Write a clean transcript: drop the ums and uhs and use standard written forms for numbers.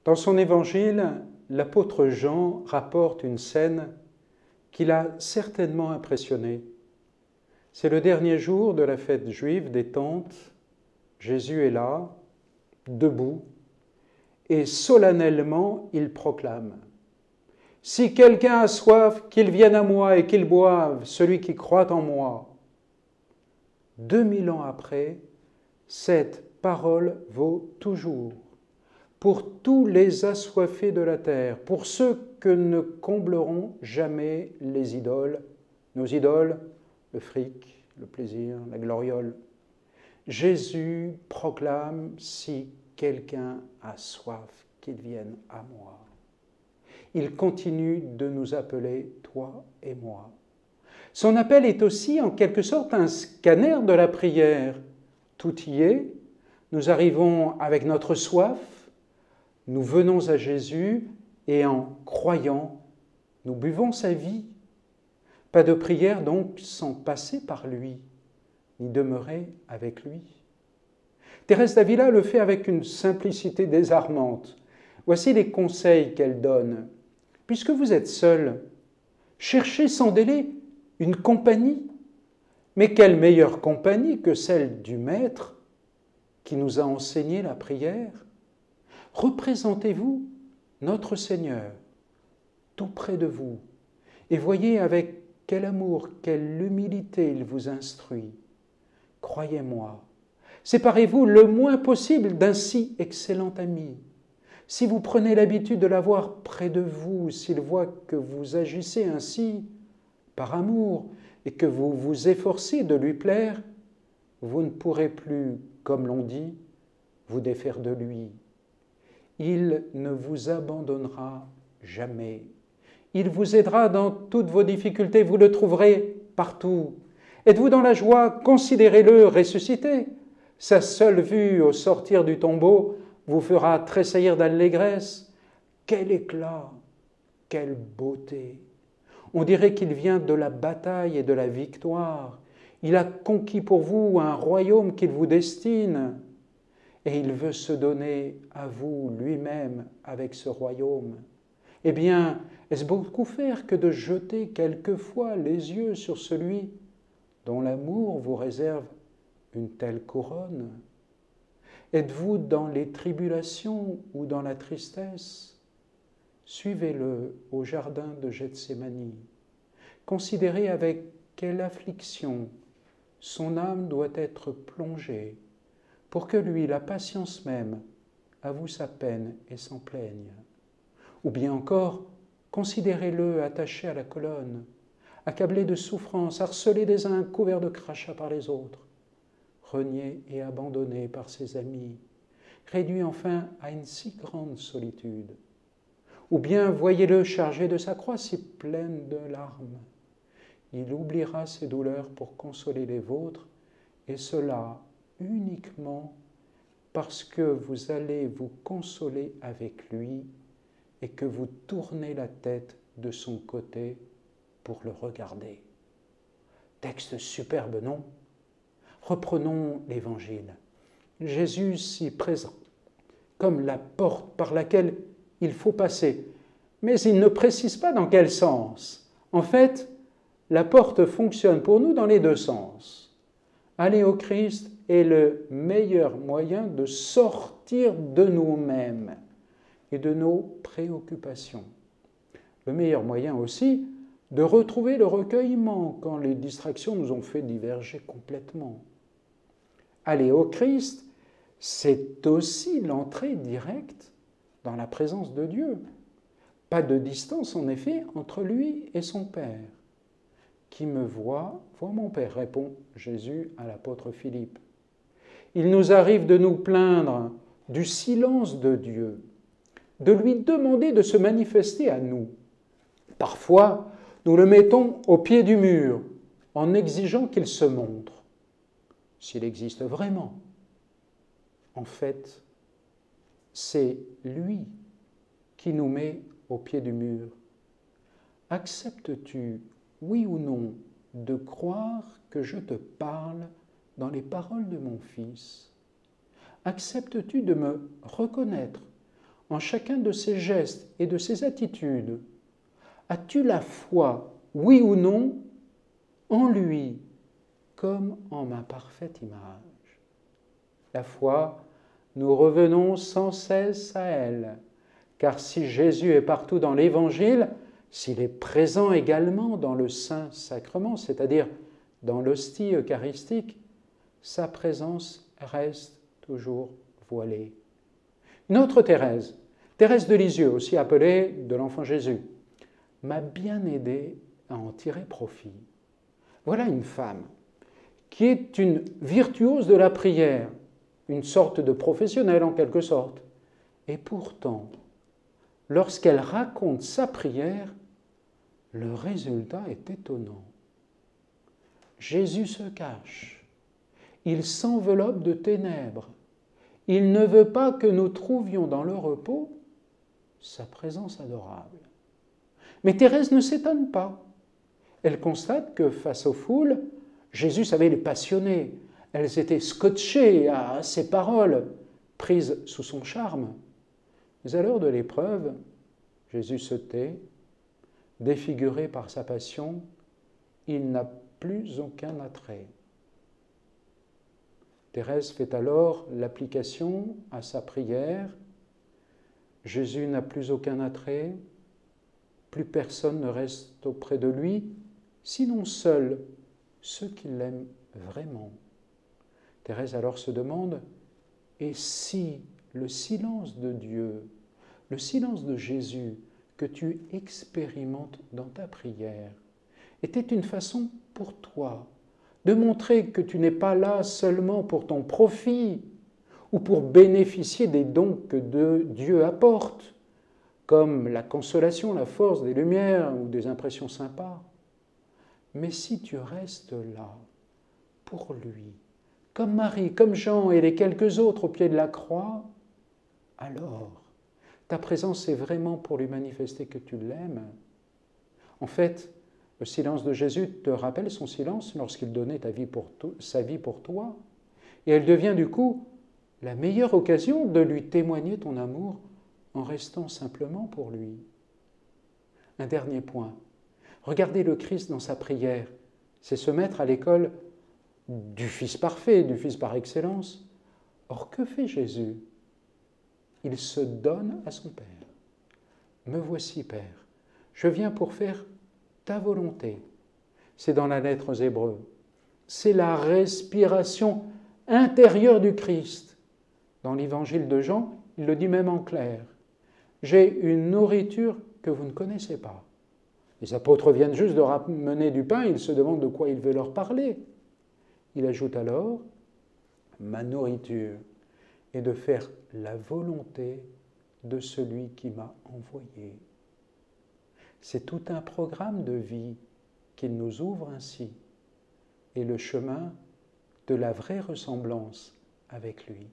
Dans son évangile, l'apôtre Jean rapporte une scène qui l'a certainement impressionné. C'est le dernier jour de la fête juive des Tentes. Jésus est là, debout, et solennellement il proclame « Si quelqu'un a soif, qu'il vienne à moi et qu'il boive, celui qui croit en moi. » 2000 ans après, cette parole vaut toujours pour tous les assoiffés de la terre, pour ceux que ne combleront jamais les idoles, nos idoles, le fric, le plaisir, la gloriole. Jésus proclame « Si quelqu'un a soif, qu'il vienne à moi. » Il continue de nous appeler, toi et moi. Son appel est aussi en quelque sorte un scanner de la prière. Tout y est, nous arrivons avec notre soif, nous venons à Jésus et en croyant, nous buvons sa vie. Pas de prière donc sans passer par lui, ni demeurer avec lui. Thérèse d'Avila le fait avec une simplicité désarmante. Voici les conseils qu'elle donne. Puisque vous êtes seul, cherchez sans délai une compagnie. Mais quelle meilleure compagnie que celle du Maître qui nous a enseigné la prière? Représentez-vous notre Seigneur tout près de vous et voyez avec quel amour, quelle humilité il vous instruit. Croyez-moi, séparez-vous le moins possible d'un si excellent ami. Si vous prenez l'habitude de l'avoir près de vous, s'il voit que vous agissez ainsi par amour et que vous vous efforcez de lui plaire, vous ne pourrez plus, comme l'on dit, vous défaire de lui. Il ne vous abandonnera jamais. Il vous aidera dans toutes vos difficultés, vous le trouverez partout. Êtes-vous dans la joie? Considérez-le ressuscité. Sa seule vue au sortir du tombeau vous fera tressaillir d'allégresse. Quel éclat, quelle beauté! On dirait qu'il vient de la bataille et de la victoire. Il a conquis pour vous un royaume qu'il vous destine. Et il veut se donner à vous lui-même avec ce royaume. Eh bien, est-ce beaucoup faire que de jeter quelquefois les yeux sur celui dont l'amour vous réserve une telle couronne? Êtes-vous dans les tribulations ou dans la tristesse? Suivez-le au jardin de Gethsémani. Considérez avec quelle affliction son âme doit être plongée pour que lui, la patience même, avoue sa peine et s'en plaigne. Ou bien encore, considérez-le attaché à la colonne, accablé de souffrance, harcelé des uns, couvert de crachats par les autres, renié et abandonné par ses amis, réduit enfin à une si grande solitude. Ou bien voyez-le chargé de sa croix si pleine de larmes. Il oubliera ses douleurs pour consoler les vôtres, et cela uniquement parce que vous allez vous consoler avec lui et que vous tournez la tête de son côté pour le regarder. Texte superbe, non? Reprenons l'Évangile. Jésus s'y présente comme la porte par laquelle il faut passer, mais il ne précise pas dans quel sens. En fait, la porte fonctionne pour nous dans les deux sens. Aller au Christ est le meilleur moyen de sortir de nous-mêmes et de nos préoccupations. Le meilleur moyen aussi de retrouver le recueillement quand les distractions nous ont fait diverger complètement. Aller au Christ, c'est aussi l'entrée directe dans la présence de Dieu. Pas de distance, en effet, entre lui et son Père. Qui me voit, voit mon Père, répond Jésus à l'apôtre Philippe. Il nous arrive de nous plaindre du silence de Dieu, de lui demander de se manifester à nous. Parfois, nous le mettons au pied du mur en exigeant qu'il se montre, s'il existe vraiment. En fait, c'est lui qui nous met au pied du mur. Acceptes-tu, oui ou non, de croire que je te parle dans les paroles de mon Fils? Acceptes-tu de me reconnaître en chacun de ses gestes et de ses attitudes? As-tu la foi, oui ou non, en lui, comme en ma parfaite image? La foi, nous revenons sans cesse à elle, car si Jésus est partout dans l'Évangile, s'il est présent également dans le Saint-Sacrement, c'est-à-dire dans l'hostie eucharistique, sa présence reste toujours voilée. Une autre Thérèse, Thérèse de Lisieux, aussi appelée de l'Enfant Jésus, m'a bien aidé à en tirer profit. Voilà une femme qui est une virtuose de la prière, une sorte de professionnelle en quelque sorte. Et pourtant, lorsqu'elle raconte sa prière, le résultat est étonnant. Jésus se cache, il s'enveloppe de ténèbres, il ne veut pas que nous trouvions dans le repos sa présence adorable. Mais Thérèse ne s'étonne pas. Elle constate que face aux foules, Jésus savait les passionner. Elles étaient scotchées à ses paroles, prises sous son charme. Mais à l'heure de l'épreuve, Jésus se tait, défiguré par sa passion, il n'a plus aucun attrait. Thérèse fait alors l'application à sa prière. Jésus n'a plus aucun attrait, plus personne ne reste auprès de lui, sinon seuls ceux qui l'aiment vraiment. Thérèse alors se demande, et si le silence de Dieu, le silence de Jésus que tu expérimentes dans ta prière, était une façon pour toi de montrer que tu n'es pas là seulement pour ton profit ou pour bénéficier des dons que Dieu apporte, comme la consolation, la force, des lumières ou des impressions sympas. Mais si tu restes là, pour lui, comme Marie, comme Jean et les quelques autres au pied de la croix, alors ta présence est vraiment pour lui manifester que tu l'aimes. En fait, le silence de Jésus te rappelle son silence lorsqu'il donnait sa vie pour toi. Et elle devient du coup la meilleure occasion de lui témoigner ton amour en restant simplement pour lui. Un dernier point. Regarder le Christ dans sa prière, c'est se mettre à l'école du Fils parfait, du Fils par excellence. Or, que fait Jésus? Il se donne à son Père. Me voici, Père, je viens pour faire ta volonté. C'est dans la lettre aux Hébreux. C'est la respiration intérieure du Christ. Dans l'évangile de Jean, il le dit même en clair. J'ai une nourriture que vous ne connaissez pas. Les apôtres viennent juste de ramener du pain, ils se demandent de quoi il veut leur parler. Il ajoute alors, ma nourriture est de faire la volonté de celui qui m'a envoyé. C'est tout un programme de vie qu'il nous ouvre ainsi, et le chemin de la vraie ressemblance avec lui.